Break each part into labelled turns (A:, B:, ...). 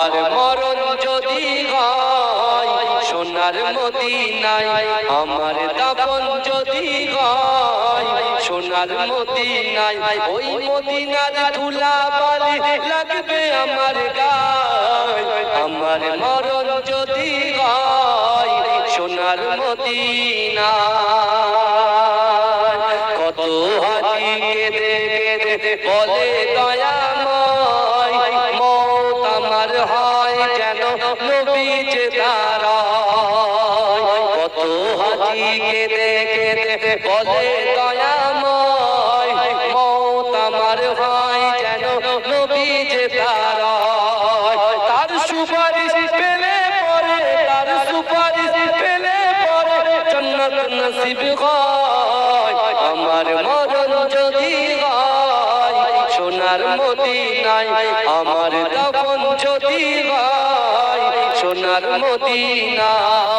A: আর মরণ যদি হয় সোনার মদিনায়, আমার দাফন যদি হয় সোনার মদিনায়, ওই মদিনার ধুলা বালি লাগবে আমার গায়। আমার মরণ যদি হয় সোনার মদিনায়, কত হাজি কেঁদে কেঁদে বলে দয়াময়, মওত আমার হয় যেন নবীর দাঁড়ায়। কত হাজি কেঁদে কেঁদে বলে দয়াময়, মওত আমার হয় যেন নবীর দাঁড়ায়। তার সুপারিশ পেলে পরে, তার সুপারিশ পেলে পরে জান্নাত নসিব হয়। আমার মরণ যদি হয় সোনার মদিনায়, আমার দাফন যদি হয় সোনার মদিনায়।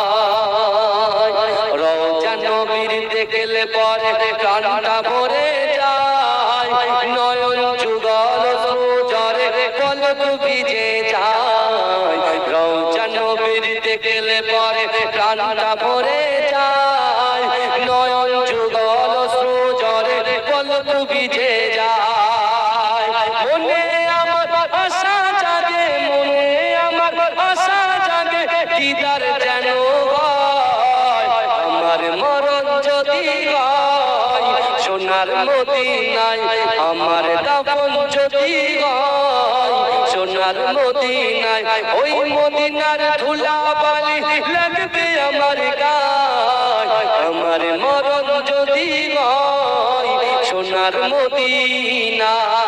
A: রওজা নবীর দেখলে পরে প্রাণটা ভরে যায়, নয়ন যুগল সুজরে পলক ভিজে যায়। রওজা নবীর দেখলে পরে প্রাণটা ভরে যায়, নয়ন যুগল সুজরে পলক ভিজে যায়। মনে আমার আশা জাগে, মনে আমার আশা জাগে, দিদার যেন হয়। আমার মরণ যদি হয় সোনার মদিনায়, আমার দাফন যদি হয় সোনার মদিনায়, ওই মদিনার ধুলা বালি লাগবে আমার গায়। আমার মরণ যদি হয় সোনার মদিনায়।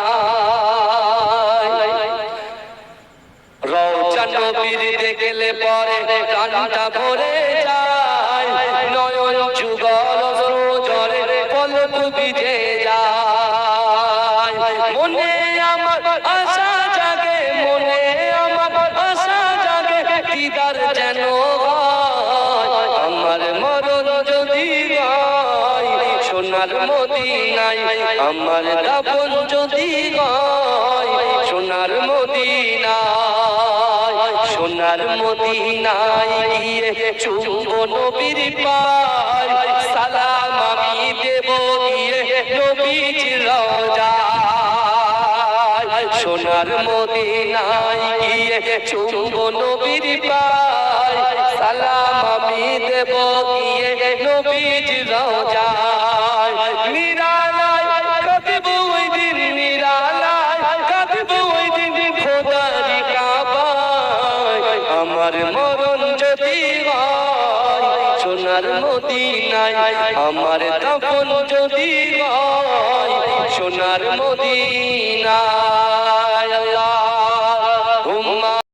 A: রওজা নবীর দেখলে পরে প্রাণটা ভরে যায়, নয়ন যুগল সুজরে পলক ভিজে যায়। মনে আমার আশা জাগে, মনে আমার আশা জাগে, দিদার যেন হয়। আমার মরণ যদি হয় সোনার মদিনায়, আমার দাফন যদি হয় সোনার মদিনায়। সোনার মদিনায় গিয়ে চুম্ব নবীর পায়, সালাম আমি দেব গিয়ে নবীজির রওজায়। সোনার মদিনায় গিয়ে চুম্ব নবীর পায়, সালাম আমি দেব গিয়ে নবীজির রওজায়। নিরালায় কাঁদব ওই দিন, নিরালায় কাঁদব ওই দিন খোদার কাবায়। আমার মরণ যদি হয় সোনার মদিনায়, আমার দাফন যদি হয় সোনার মদিনায়। আল্লাহ